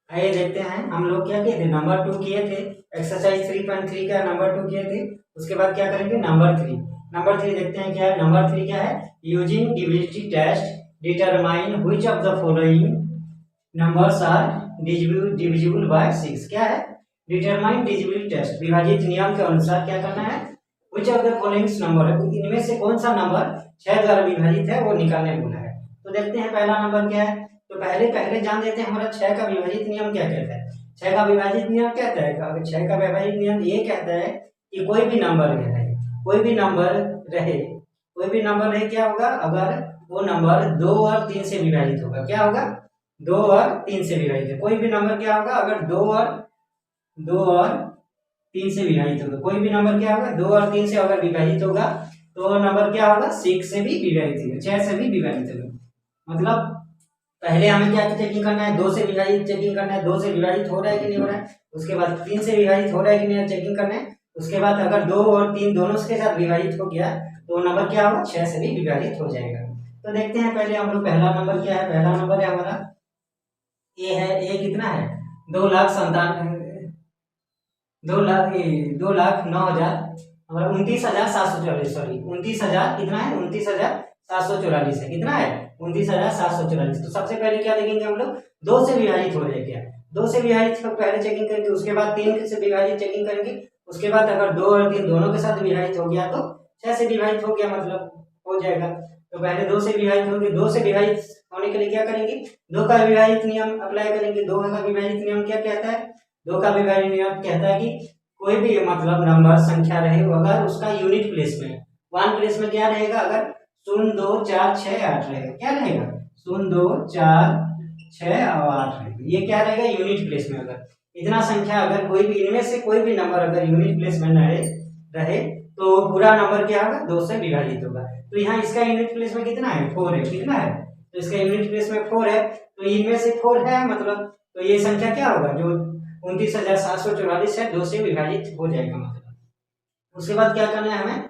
आइए देखते हैं हम लोग क्या किए थे, नंबर 2 किए थे, एक्सरसाइज 3.3 का नंबर 2 किए थे। उसके बाद क्या करेंगे, नंबर 3। नंबर 3 देखते हैं क्या है। नंबर 3 क्या है, using divisibility test determine which of the following numbers are divisible by 6। क्या है, डिटरमाइन डिविजिबिलिटी टेस्ट, विभाजित नियम के अनुसार क्या करना है, which of the following number है, इनमें से कौन सा नंबर 6 द्वारा विभाजित है वो निकालने बोला है। तो देखते हैं पहला नंबर क्या है। तो पहले पहले जान देते हैं हमारा 6 का विभाजित नियम क्या कहता है। 6 का विभाजित नियम कहता है, अगर 6 का विभाजित नियम ये कहता है कि कोई भी नंबर रहे, कोई भी नंबर रहे, कोई भी नंबर रहे, क्या होगा, अगर वो नंबर 2 और 3 से विभाजित होगा, क्या होगा, 2 और 3 से विभाजित है। कोई भी नंबर क्या होगा, अगर 2 और 3 से विभाजित होगा, कोई भी नंबर क्या होगा, 2 और 3 से अगर विभाजित होगा तो वो नंबर क्या होगा, 6 से भी विभाजित होगा, 6 से भी विभाजित होगा। मतलब पहले हमें क्या चेकिंग करना है, 2 से विभाजित चेकिंग करना है, 2 से विभाजित हो रहा है कि नहीं हो रहा है। उसके बाद 3 से विभाजित हो रहा है कि नहीं चेकिंग करना है। उसके बाद अगर 2 और 3 दोनों के साथ विभाजित हो गया तो नंबर क्या होगा, 6 से भी विभाजित हो जाएगा। तो देखते हैं पहले हम लोग, पहला नंबर क्या है, पहला नंबर है हमारा ए है। ए कितना है, 2,09,000 हमारा 29,744, सॉरी 29,000 कितना है, 29,744 है। कितना है, 29,744। तो सबसे पहले क्या देखेंगे हम लोग, 2 से विभाजित हो रहा है क्या, 2 से विभाजित तो पहले चेकिंग करेंगे। उसके बाद 3 से विभाजित चेकिंग करेंगे। उसके बाद अगर 2 और 3 दोनों के साथ विभाजित हो गया तो 6 से विभाजित हो गया, मतलब हो जाएगा। तो पहले 2 से विभाजित होंगे, 2 से विभाजित होने के लिए क्या करेंगे, 2 का विभाजित नियम अप्लाई करेंगे। 2 का विभाजित नियम क्या कहता है, 2 का विभाजित नियम कहता है कि कोई भी मतलब नंबर संख्या रहे अगर उसका यूनिट प्लेस में, वन प्लेस में क्या रहेगा, अगर 0 2 4 6 8 रहेगा, क्या रहेगा, 0 2 4 6 और 8 रहेगा। ये क्या रहेगा, यूनिट प्लेस में। अगर इतना संख्या, अगर कोई भी इनमें से कोई भी नंबर अगर यूनिट प्लेस में रहे तो पूरा नंबर क्या होगा, 2 से विभाजित होगा। तो यहाँ इसका यूनिट प्लेस में कितना है, 4 है। कितना है, तो इसका यूनिट प्लेस में 4 है, तो इनमें से 4 है, मतलब तो ये संख्या क्या होगा, जो 29,744 है, 2 से विभाजित हो जाएगा मतलब। उसके बाद क्या करना है हमें,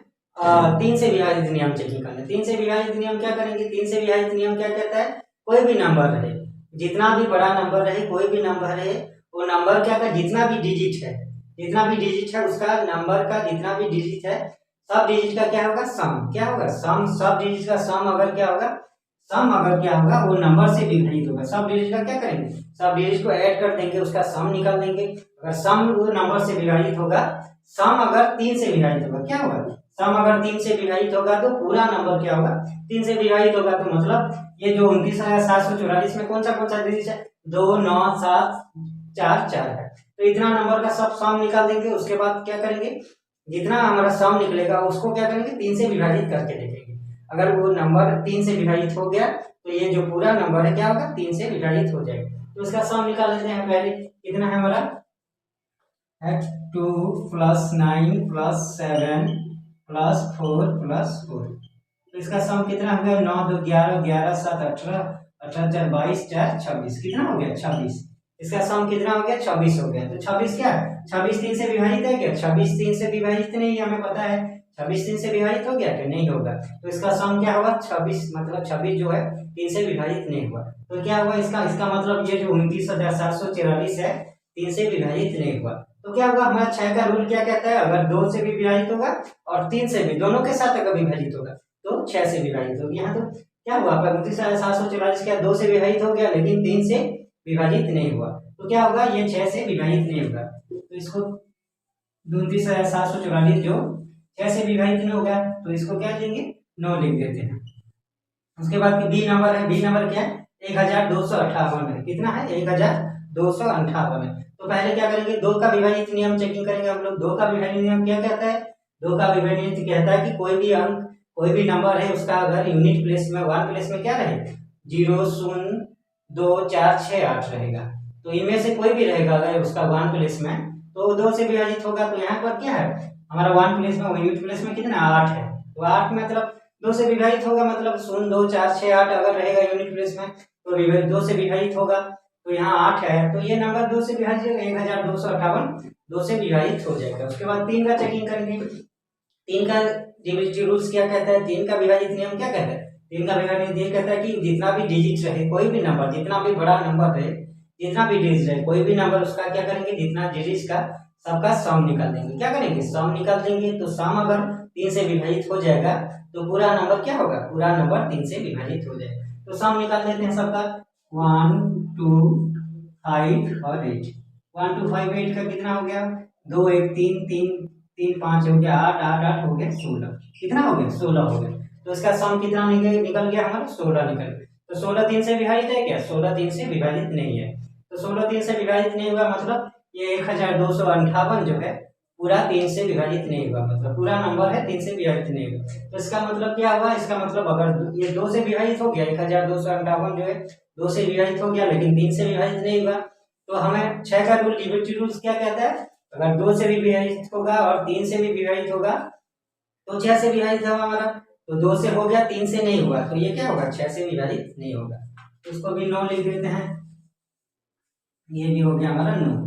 3 से विभाजित नियम चेकिंग करना है। 3 से विभाजित नियम क्या करेंगे, 3 से विभाजित नियम क्या कहता है, कोई भी नंबर रहे, जितना भी बड़ा नंबर रहे, कोई भी नंबर रहे, वो नंबर क्या का जितना भी डिजिट है, जितना भी डिजिट है उसका, नंबर का जितना भी डिजिट है, सब डिजिट का क्या होगा, सम। क्या होगा, सम। सब डिजिट का सम अगर क्या होगा, सम अगर क्या होगा, वो नंबर से विभाजित होगा। सब डिजिट का क्या करेंगे, सब डिजिट को ऐड कर देंगे, उसका सम निकाल देंगे। अगर सम वो नंबर से विभाजित होगा, सम अगर 3 से विभाजित होगा, क्या होगा, सम अगर 3 से विभाजित होगा तो पूरा नंबर क्या होगा, 3 से विभाजित होगा। तो मतलब ये जो 29,744 में कौन सा डिजिट है, 2 9 7 4 4 है। तो इतना नंबर का सब सम निकाल देंगे। उसके बाद क्या करेंगे, जितना हमारा सम निकलेगा उसको क्या करेंगे, 3 से विभाजित करके देखेंगे। अगर वो नंबर 3 से विभाजित हो गया तो ये जो पूरा नंबर है क्या होगा, 3 से विभाजित हो जाएगा। तो इसका सम निकाल लेते हैं पहले। कितना है हमारा, 2 + 9 + 7 + 4 + 4। तो इसका सम कितना हो गया, 9 2 11 11 7 18 18 4 22 4 26। कितना हो गया, 26। इसका सम कितना हो गया, 26 हो गया। तो 26 क्या है, 26 3 से विभाजित है क्या, 26 3 से विभाजित नहीं है, हमें पता है 26 3 से विभाजित हो गया क्या, नहीं होगा। तो इसका सम क्या होगा, 26, मतलब 26 जो है 3 से विभाजित नहीं हुआ। तो क्या हुआ इसका, इसका मतलब ये जो 29,744 है 3 से विभाजित नहीं हुआ। तो क्या होगा, हमारा 6 का रूल क्या कहता है, अगर 2 से भी विभाजित होगा और 3 से भी, दोनों के साथ अगर विभाजित होगा तो 6 से विभाजित होगी। यहाँ तो क्या हुआ, 29,744 क्या 2 से विभाजित हो गया लेकिन 3 से विभाजित नहीं हुआ। तो क्या होगा, ये 6 से विभाजित नहीं होगा। तो इसको 29,744 जो 6 से विभाजित नहीं होगा तो इसको क्या लेंगे, 9 लिख देते हैं। उसके बाद बी नंबर है, बी नंबर क्या है, 1,258 है। कितना है, 1,258 है। तो पहले क्या करेंगे, 2 का विभाजित नियम चेकिंग करेंगे हम लोग। 2 का विभाजित नियम क्या कहता है, 2 का विभाजित कहता है कि कोई भी अंक, कोई भी नंबर है उसका अगर यूनिट प्लेस में, वन प्लेस में क्या रहे, 0 0 2 4 6 8 रहेगा। तो इनमें से कोई भी रहेगा अगर उसका वन प्लेस में तो 2 से विभाजित होगा। तो यहाँ पर क्या है, हमारा वन प्लेस में, यूनिट प्लेस में कितना 8 है। तो 8 मतलब 2 से विभाजित होगा, मतलब 0 2 4 6 8 अगर रहेगा यूनिट प्लेस में तो 2 से विभाजित होगा। तो यहाँ 8 है तो ये नंबर 2 से विभाजित होगा, 1,258 2 से विभाजित हो जाएगा। उसके बाद 3 का चेकिंग करेंगे। 3 का डिविजिबिलिटी रूल्स क्या कहता है, 3 का विभाजित नियम क्या कहता है, 3 का विभाजित नियम कहता है कि जितना भी डिजिट रहे, कोई भी नंबर, जितना भी बड़ा नंबर रहे, जितना भी डिजिट है कोई भी नंबर उसका क्या करेंगे, जितना डिजिट का सबका सम निकाल देंगे। क्या करेंगे, सम निकाल देंगे। तो सम अगर 3 से विभाजित हो जाएगा तो पूरा नंबर क्या होगा, पूरा नंबर 3 से विभाजित हो जाएगा। तो सम निकाल देते हैं सबका, 1 2 5 और 8। 1 2 5 8 का कितना हो गया, 2 1 3 3 3 5 हो गया 8 8 8 हो गया 16। कितना हो गया, 16 हो गया। तो इसका सम कितना निकल गया हमारा, 16 निकल गया। तो 16 3 से विभाजित है क्या, 16 3 से विभाजित नहीं है। तो 16 3 से विभाजित नहीं हुआ, मतलब ये 1258 जो है पूरा 3 से विभाजित नहीं हुआ, मतलब पूरा नंबर है 3 से विभाजित नहीं हुआ। तो इसका मतलब क्या हुआ, इसका मतलब अगर ये 2 से विभाजित हो गया, 1258 जो है 2 से विभाजित हो गया लेकिन 3 से विभाजित नहीं हुआ, तो हमें 6 का रूल, डिविजिबिलिटी रूल्स क्या कहता है, अगर 2 से भी विभाजित होगा और 3 से भी विभाजित होगा तो 6 से विभाजित होगा हमारा। तो 2 से हो गया, 3 से नहीं हुआ, तो ये क्या होगा, 6 से विभाजित नहीं होगा। तो इसको भी 9 लिख देते हैं, ये भी हो गया हमारा 9।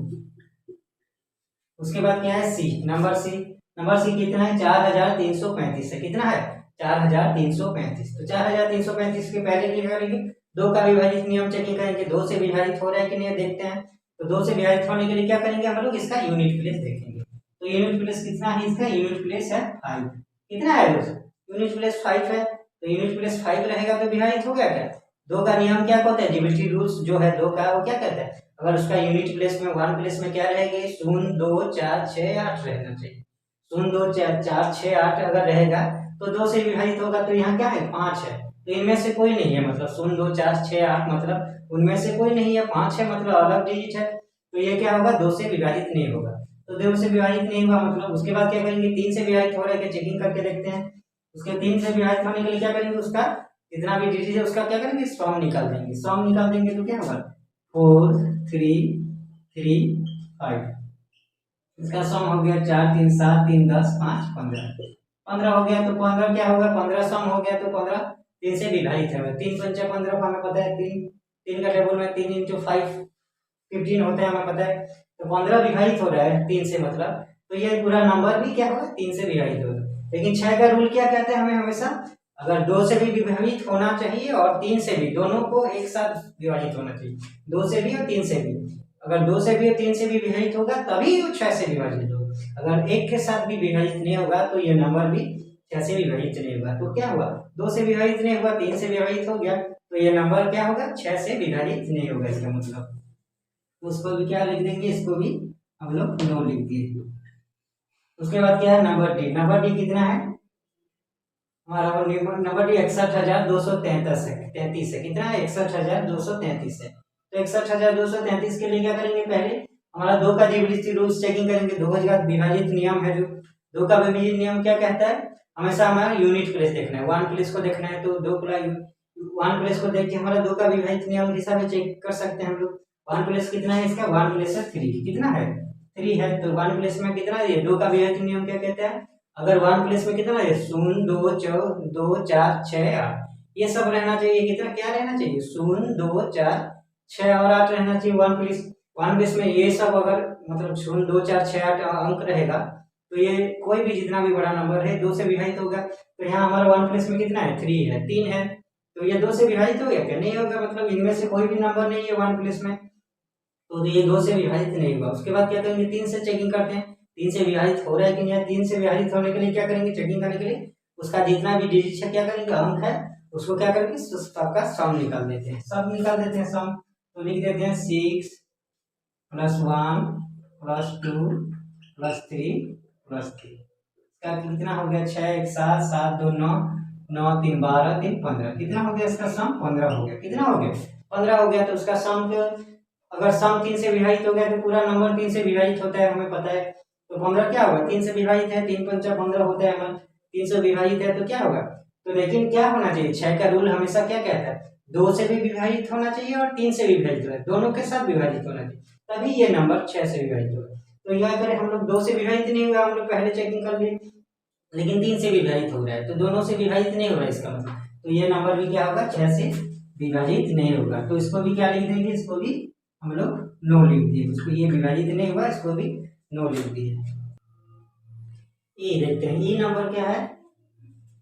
उसके बाद क्या है, सी, नंबर सी। नंबर सी कितना है, 4335 है। कितना है, 4335। तो 4335 के पहले क्या करेंगे, 2 का विभाजित नियम चेकिंग करेंगे, 2 से विभाजित हो रहा है कि नहीं देखते हैं। तो 2 से विभाजित होने के लिए क्या करेंगे हम लोग, इसका यूनिट प्लेस देखेंगे। तो यूनिट प्लेस कितना है, इसका यूनिट प्लेस है 5। कितना है दोस्तों, यूनिट प्लेस 5 है। तो यूनिट प्लेस 5 रहेगा तो विभाजित हो गया क्या। 2 का नियम क्या कहता है, डिविजिबिलिटी रूल्स जो है 2 का, वो क्या कहता है, अगर उसका यूनिट प्लेस में 1 प्लेस में क्या रहेगी, 0 2 4 6 8 रहना चाहिए। 0 2 4 6 8 अगर रहेगा तो 2 से विभाजित होगा, तो यहाँ क्या है, 5 है। तो इनमें से कोई नहीं है, मतलब 0 2 4 6 8 मतलब उनमें से कोई नहीं है, 5 है मतलब अलग डिजिट है। तो ये क्या होगा, 2 से विभाजित नहीं होगा। तो 2 से विभाजित नहीं हुआ, मतलब उसके बाद क्या करेंगे, 3 से विभाजित हो रहा है क्या, चेकिंग करके देखते हैं। उसके 3 से विभाजित होने के लिए क्या करेंगे, उसका जितना भी डिजिट है उसका क्या करेंगे, सम निकाल देंगे। सम निकाल देंगे तो क्या होगा, 4 3 3 5। इसका सम हो गया 4 3 7 3 10 5 15। 15 हो गया, तो 15 क्या होगा, 15 सम हो गया। तो 15 3 से विभाजित है, 3 पंचा 15 हमें पता है, 3 का टेबल में 3 × 5 15 होता है, हमें पता है। तो 15 विभाजित हो रहा है 3 से, मतलब तो ये पूरा नंबर भी क्या होगा, 3 से विभाजित होगा। लेकिन 6 का रूल क्या कहता है हमें, हमेशा अगर 2 से भी विभाजित होना चाहिए और 3 से भी, दोनों को एक साथ विभाजित होना चाहिए, 2 से भी और 3 से भी। अगर 2 से भी और 3 से भी विभाजित होगा तभी वो 6 से विभाजित होगा। अगर एक के साथ भी विभाजित नहीं होगा तो ये नंबर भी 6 से विभाजित नहीं होगा। तो क्या हुआ, 2 से विभाजित नहीं हुआ, 3 से विभाजित हो गया, तो ये नंबर क्या होगा, 6 से विभाजित नहीं होगा, इसका मतलब। तो उसको भी क्या लिख देंगे, इसको भी हम लोग 9 लिख दिए। उसके बाद क्या है, नंबर डी। नंबर डी कितना है हमारा, नंबर डी 61,233 है। कितना है, 61,233 है। तो 61,233 के लिए क्या करेंगे, पहले हमारा 2 का डिविजिबिलिटी रूल्स चेकिंग करेंगे। 2 का विभाजित नियम है, जो 2 का विभाजित नियम क्या कहता है, हमेशा हमारा यूनिट प्लेस देखना है, 1 प्लेस को देखना है। तो 2 प्लस 1 प्लेस को देख के हमारा 2 का विभाजित नियम के हिसाब से चेक कर सकते हैं हम लोग। 1 प्लेस कितना है इसका, 1 प्लेस है 3। कितना है, 3 है। तो 1 प्लेस में कितना है, 2 का विभाजित नियम क्या कहता है, अगर 1 प्लेस में कितना है, 0 2 4 6 8, ये सब रहना चाहिए। कितना क्या रहना चाहिए, 0 2 4 6 और 8 रहना चाहिए 1 प्लेस। 1 प्लेस में ये सब अगर मतलब 0 2 4 6 8 अंक रहेगा तो ये कोई भी जितना भी बड़ा नंबर है 2 से विभाजित होगा। तो यहाँ हमारा 1 प्लेस में कितना है, 3 है, 3 है। तो ये 2 से विभाजित हो गया क्या, नहीं होगा, मतलब इनमें से कोई भी नंबर नहीं है 1 प्लेस में, तो ये 2 से विभाजित नहीं हुआ। उसके बाद क्या करेंगे, 3 से चेकिंग करते हैं, 3 से विभाजित हो रहा है कि नहीं। 3 से विभाजित होने के लिए क्या करेंगे, चेकिंग करने के लिए उसका जितना भी डिजिट है क्या करेंगे, अंक है, उसको क्या करेंगे, सबका सम निकाल देते हैं, सब निकाल देते हैं सम। तो लिख देते हैं 6 + 1 + 2 + 3 + 3। इसका कितना हो गया, 6 1 7 7 2 9 9 3 12 3 15। कितना हो गया इसका सम, 15 हो गया। कितना हो गया, 15 हो गया। तो उसका सम अगर सम 3 से विभाजित हो गया तो पूरा नंबर 3 से विभाजित होता है, हमें पता है। तो 15 क्या होगा, 3 से विभाजित है, 3 पंचा 15 होता है हमारा, 3 से विभाजित है तो क्या होगा। तो लेकिन क्या होना चाहिए, 6 का रूल हमेशा क्या कहता है, 2 से भी विभाजित होना चाहिए और 3 से भी विभाजित होना चाहिए, दोनों के साथ विभाजित होना चाहिए, तभी ये नंबर 6 से विभाजित होगा। तो यहाँ पर हम लोग 2 से विभाजित नहीं हुआ, हम लोग पहले चेकिंग कर लिए, लेकिन 3 से विभाजित हो रहा है, तो दोनों से विभाजित नहीं हो रहा है इसका मतलब। तो ये नंबर भी क्या होगा, 6 से विभाजित नहीं होगा। तो इसको भी क्या लिख देंगे, इसको भी हम लोग 9 लिख दिए। उसको ये विभाजित नहीं हुआ, इसको भी 9 लिख दिए। ई देखते हैं, ई नंबर क्या है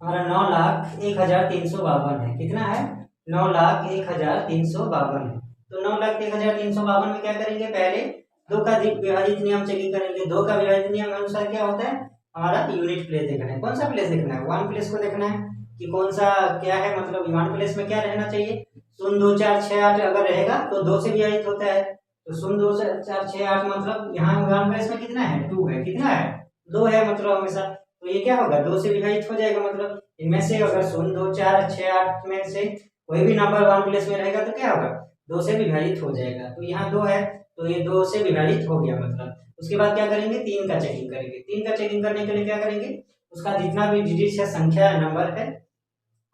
हमारा, 9,01,352 है। कितना है, 9,01,352 है। तो 9,01,352 में क्या करेंगे, पहले 2 का विभाजित नियम चेकिंग करेंगे। 2 का विभाजित नियम अनुसार क्या होता है, हमारा यूनिट प्लेस देखना है। कौन सा प्लेस देखना है, 1 प्लेस को देखना है कि कौन सा क्या है, मतलब 1 प्लेस में क्या रहना चाहिए, 0 2 4 6 8 अगर रहेगा तो 2 से विभाजित होता है। तो 0 2 4 6 8 मतलब यहाँ 1 प्लेस में कितना है, 2 है, कितना है, 2 है, मतलब हमेशा। तो ये क्या होगा, 2 से विभाजित हो जाएगा। मतलब इनमें से अगर 0 2 4 6 8 में से कोई भी नंबर 1 प्लेस में रहेगा तो क्या होगा, 2 से विभाजित हो जाएगा। तो यहाँ 2 है तो ये 2 से विभाजित हो गया मतलब। उसके बाद क्या करेंगे, 3 का चेकिंग करेंगे। 3 का चेकिंग करने के लिए क्या करेंगे, उसका जितना भी डिजिट है, संख्या है, नंबर है,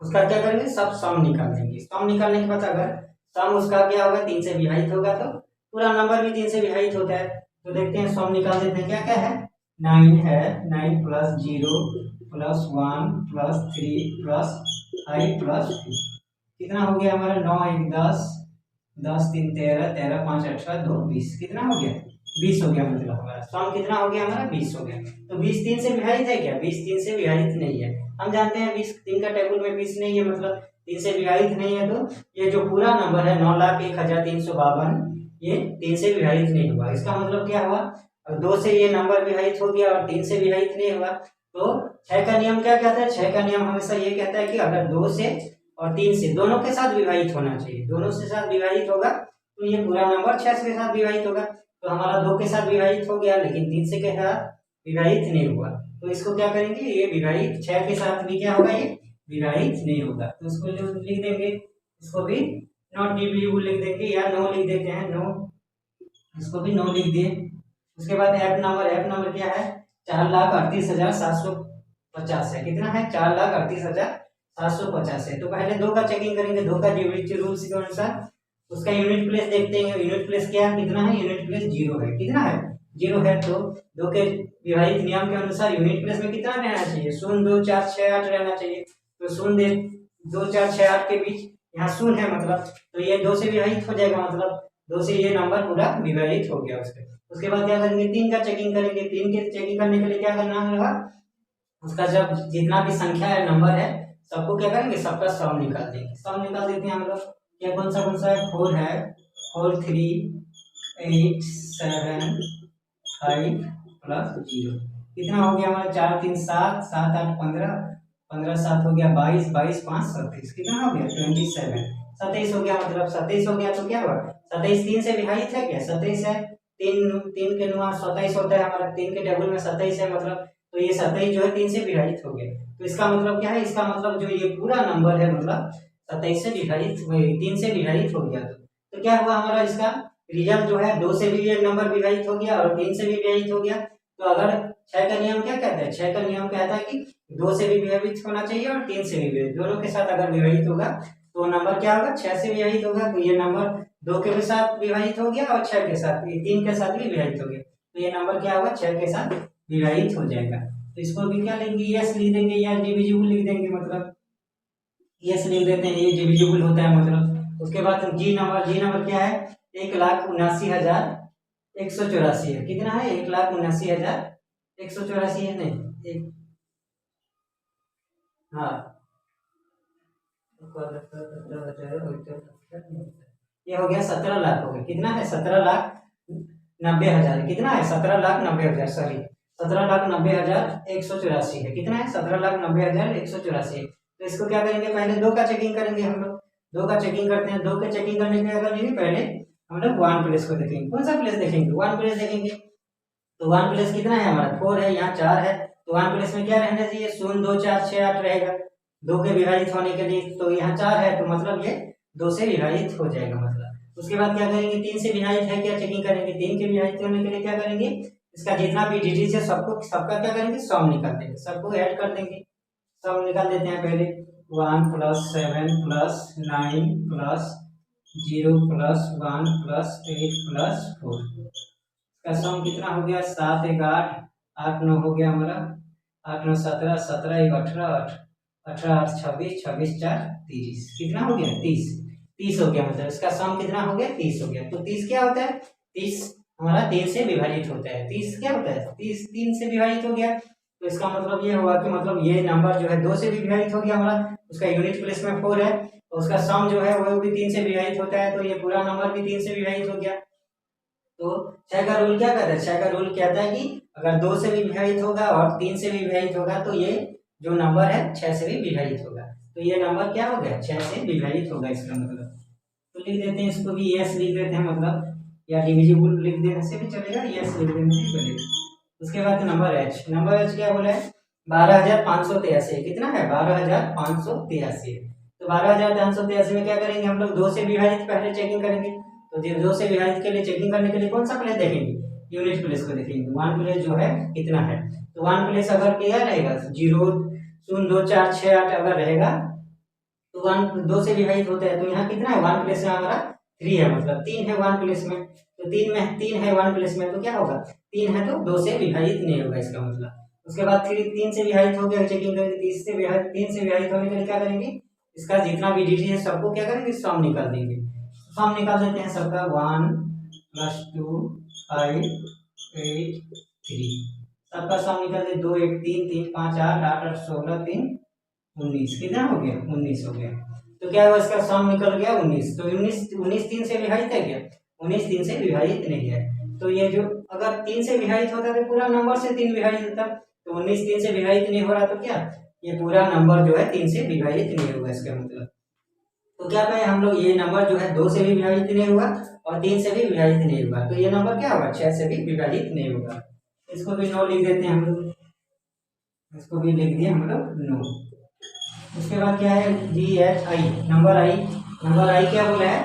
उसका क्या करेंगे, सब सम निकाल देंगे। सम निकालने के बाद अगर सम उसका क्या होगा, 3 से विभाजित होगा तो पूरा नंबर भी 3 से विभाजित होता है। तो देखते हैं, सम निकाल देते हैं। क्या क्या है, 9 है, 9 plus 0 plus 1 plus 3 plus 5 plus 2 कितना हो गया हमारा, 9 1 10 10 3 13 13 5 18 2 20 कितना हो गया, 20 हो गया। मतलब हमारा सम कितना हो गया, हमारा 20 हो गया। तो 20 3 से विभाजित है क्या, 20 3 से विभाजित नहीं है। हम जानते हैं 20 3 का टेबल में 20 नहीं है, मतलब 3 से विभाजित नहीं है। तो ये जो पूरा नंबर है 9,01,352 ये 3 से विभाजित नहीं हुआ। इसका मतलब क्या हुआ, 2 से ये नंबर विभाजित हो गया और 3 से विभाजित नहीं हुआ। तो 6 का नियम क्या कहता है, 6 का नियम हमेशा ये कहता है कि अगर 2 से और 3 से दोनों के साथ विभाजित होना चाहिए। दोनों से साथ विभाजित होगा तो ये पूरा नंबर 6 के साथ विभाजित होगा। तो हमारा 2 के साथ विभाजित हो गया लेकिन 3 से के साथ विभाजित नहीं हुआ। तो इसको क्या करेंगे, ये विभाजित 6 के साथ भी क्या होगा, ये विभाजित नहीं होगा। तो इसको लिख देंगे, इसको भी नॉट डिविजिबल लिख देंगे या नो लिख देते हैं, नो, इसको भी नो लिख दिए। उसके बाद एफ नंबर क्या है, 4,38,750 है। कितना है, 4,38,750 है। तो पहले 2 का चेकिंग करेंगे, 2 का डिविजिट रूल्स के अनुसार उसका यूनिट प्लेस देखते हैं। यूनिट प्लेस क्या है, कितना है, यूनिट प्लेस 0 है। कितना है, 0 है। तो 2 के विभाजित नियम के अनुसार यूनिट प्लेस में कितना रहना चाहिए, 0 2 4 6 8 रहना चाहिए। तो 0 2 4 6 8 के बीच यहाँ 0 है, मतलब तो ये 2 से विभाजित हो जाएगा। मतलब 2 से ये नंबर पूरा विभाजित हो गया उसके बाद क्या करेंगे, 3 का चेकिंग करेंगे। 3 के चेकिंग करने के लिए क्या करना होगा, उसका जब जितना भी संख्या है, नंबर है, सबको क्या करेंगे, सबका सम निकाल देंगे। सम निकाल देते हैं हम लोग। क्या कौन सा है, 4 है, 4 3 8 7 5 प्लस 0 कितना हो गया हमारा, 4 3 7 7 8 15 15 7 हो गया 22 22 5 27 कितना हो गया, 27 27 हो गया। मतलब 27 हो गया तो क्या हुआ, 27 3 से विभाजित है क्या, 27 है। 3 3 के 9 27 होता है हमारा, 3 के टेबल में 27 है। मतलब तो ये 27 जो है 3 से विभाजित हो गया। तो इसका मतलब क्या है, इसका मतलब जो ये पूरा नंबर है मतलब 27 से विभाजित 3 से विभाजित हो गया। तो क्या हुआ हमारा, इसका रिजल्ट जो है 2 से भी ये नंबर विभाजित हो गया और 3 से भी विभाजित हो गया। तो अगर 6 का नियम क्या कहता है, 6 का नियम कहता है कि 2 से भी विभाजित होना चाहिए और 3 से भी विभाजित, दोनों के साथ अगर विभाजित होगा तो नंबर क्या होगा, 6 से विभाजित होगा। तो ये नंबर 2 के भी साथ विभाजित हो गया और 6 के साथ, 3 के साथ भी विभाजित हो गया। तो ये नंबर क्या होगा, 6 के साथ विभाजित हो जाएगा। तो इसको भी क्या लेंगे, यस लिख देंगे या डिविजिबल लिख देंगे। मतलब यस लिख देते हैं, ये डिविजिबल होता है मतलब। उसके बाद जी नंबर क्या है, 1,79,184 है। कितना है, 1,79,184 है। नहीं एक, हाँ ये हो गया 17 लाख हो गया। कितना है, 17,90,000। कितना है, 17,90,000 सॉरी 17,90,184 है। कितना है, 17,90,184 है। तो इसको क्या करेंगे, पहले 2 का चेकिंग करेंगे हम लोग। 2 का चेकिंग करते हैं। 2 के चेकिंग करने के क्या करेंगे, पहले हम लोग 1 प्लेस को देखेंगे। कौन सा प्लेस देखेंगे, 1 प्लेस देखेंगे। तो 1 प्लेस कितना है हमारा, 4 है, यहाँ 4 है। तो 1 प्लेस में क्या रहना चाहिए, 0 2 4 6 8 रहेगा 2 के विभाजित होने के लिए। तो यहाँ 4 है तो मतलब ये 2 से विभाजित हो जाएगा। मतलब उसके बाद क्या करेंगे, 3 से विभाजित है क्या चेकिंग करेंगे। 3 के विभाजित होने के लिए क्या करेंगे, इसका जितना भी डिजिट है सबका क्या करेंगे, सम निकाल देंगे, सबको ऐड कर देंगे। सम निकाल देते हैं पहले, 1 plus 7 plus 9 plus 0 plus 1 plus 8 plus 4 का सम कितना हो गया, 7 1 8 8 9 हो गया हमारा, 8 9 17 17 1 18 18 8 26 26 4 30 कितना हो गया, 30 हो गया। मतलब इसका सम कितना हो गया, 30 हो गया। तो 30 क्या होता है, 30 हमारा 3 से विभाजित होता है। 30 क्या होता है, 30 3 से विभाजित हो गया। तो इसका मतलब ये होगा कि मतलब ये नंबर जो है 2 से भी विभाजित हो गया हमारा। उसका यूनिट प्लेस में 4 है तो उसका सम जो है वो भी 3 से विभाजित होता है, तो ये पूरा नंबर भी 3 से विभाजित हो गया। तो 6 का रूल क्या कहता है? 6 का रूल कहता है कि अगर 2 से भी विभाजित होगा और 3 से भी विभाजित होगा तो ये जो नंबर है 6 से भी विभाजित होगा। तो ये नंबर क्या हो गया? 6 से विभाजित होगा इसका मतलब। तो लिख देते हैं इसको भी यस लिख देते हैं मतलब, या डिविजिबल लिख देने से भी चलेगा, यस लिख देने से चलेगा। उसके बाद नंबर एच, नंबर एच क्या बोला है? 12,583। कितना है? 12,583। तो 12,583 में क्या करेंगे हम लोग? 2 से विभाजित पहले चेकिंग करेंगे। तो 2 से विभाजित के लिए चेकिंग करने के लिए कौन सा प्लेस देखेंगे? यूनिट प्लेस को देखेंगे। 1 प्लेस जो है कितना है? तो 1 प्लेस अगर क्या रहेगा? 0 0 2 4 6 8 अगर रहेगा तो 1 2 से विभाजित होता है। तो यहाँ कितना है? 1 प्लेस में हमारा 3 है, मतलब 3 है 1 प्लेस में। तो 3 है 1 प्लेस में, तो क्या होगा? 3 है तो 2 से विभाजित नहीं होगा इसका मतलब। उसके बाद फिर 3 से विभाजित हो गया, चेकिंग करेंगे। 3 से विभाजित होने के लिए क्या करेंगे? इसका जितना भी डिजिट है सबको क्या करेंगे? सम निकाल देंगे। सम निकाल देते हैं सबका। 1 + 2 5 8 3 सबका सम निकाल दे। 2 1 3 3 5 8 8 8 16 3 19। कितना हो गया? 19 हो गया। तो क्या हुआ? इसका सम निकल गया 19। तो 19 3 से विभाजित है क्या? 19 3 से विभाजित नहीं है। तो ये जो अगर 3 से विभाजित होता तो पूरा नंबर से 3 विभाजित होता। तो 19 3 से विभाजित नहीं हो रहा, तो क्या ये पूरा नंबर जो है 3 से विभाजित नहीं होगा इसका मतलब। तो क्या कहें हम लोग? ये नंबर जो है 2 से भी विभाजित नहीं हुआ और 3 से भी विभाजित नहीं हुआ। तो ये नंबर क्या होगा? 6 से भी विभाजित नहीं होगा। इसको भी 9 लिख देते हैं हम लोग। इसको भी लिख दिए हम लोग 9। उसके बाद क्या है? GHI, नंबर आई। नंबर आई क्या बोला है?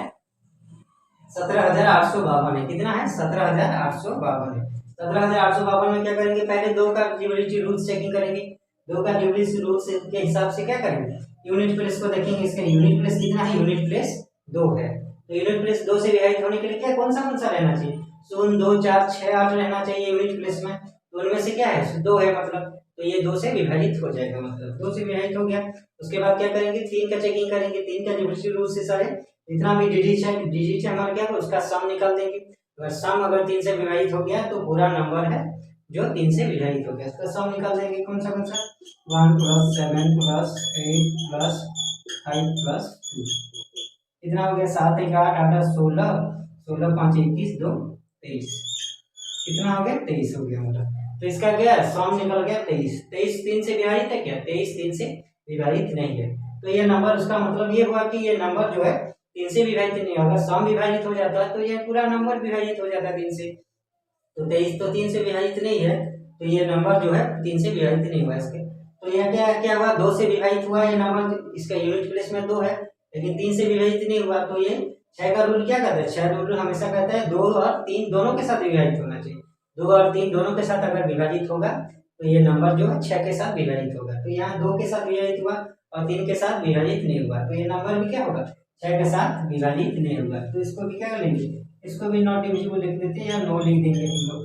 17,852 है। कितना है? 17,852 है। 17,852 में क्या करेंगे? पहले 2 का ड्यूरेबिलिटी रूल चेकिंग करेंगे। 2 का ड्यूरेबिलिटी रूल के हिसाब से क्या करेंगे? यूनिट प्लेस को देखेंगे। इसका यूनिट प्लेस कितना है? यूनिट प्लेस 2 है। तो यूनिट प्लेस 2 से विभाजित होने के लिए क्या कौन सा रहना चाहिए? 0 2 4 6 8 रहना चाहिए यूनिट प्लेस में। तो उनमें से क्या है? 2 है मतलब, तो ये 2 से विभाजित हो जाएगा मतलब। 2 से विभाजित हो गया। उसके बाद क्या करेंगे? 3 का चेकिंग करेंगे। 3 का ड्यूरेबिलिटी रूल से सारे जितना भी डिजिट है हमारा क्या है? उसका सम निकाल देंगे। अगर सम अगर 3 से विभाजित हो गया तो पूरा नंबर है जो 3 से विभाजित हो गया, उसका सम निकाल देंगे। कौन सा 1 + 7 + 8 + 5 + 2 कितना हो गया? 7 1 8 8 16 16 5 21 2 23 कितना हो गया? 23 हो गया हमारा। तो इसका क्या है? सम निकल गया 23। 23 3 से विभाजित है क्या? 23 3 से विभाजित नहीं है। तो ये नंबर, उसका मतलब ये हुआ कि ये नंबर जो है 3 से विभाजित नहीं होगा। सम विभाजित हो जाता है तो ये पूरा नंबर विभाजित हो जाता है 3 से। तो 23 तो 3 से विभाजित नहीं है, तो ये नंबर जो है 3 से विभाजित नहीं हुआ इसके। तो यहाँ क्या क्या हुआ? 2 से विभाजित हुआ ये नंबर, इसका यूनिट प्लेस में 2 है, लेकिन 3 से विभाजित नहीं हुआ। तो ये 6 का रूल क्या कहता है? 6 रूल हमेशा कहता है 2 और 3 दोनों के साथ विभाजित होना चाहिए। 2 और 3 दोनों के साथ अगर विभाजित होगा तो ये नंबर जो है 6 के साथ विभाजित होगा। तो यहाँ 2 के साथ विभाजित हुआ और 3 के साथ विभाजित नहीं हुआ, तो ये नंबर भी क्या होगा? 6 के साथ विभाजित नहीं होगा। तो इसको भी क्या कर लेंगे? इसको भी नॉट डिविजिबल लिख देते हैं या 9 लिख देंगे हम लोग।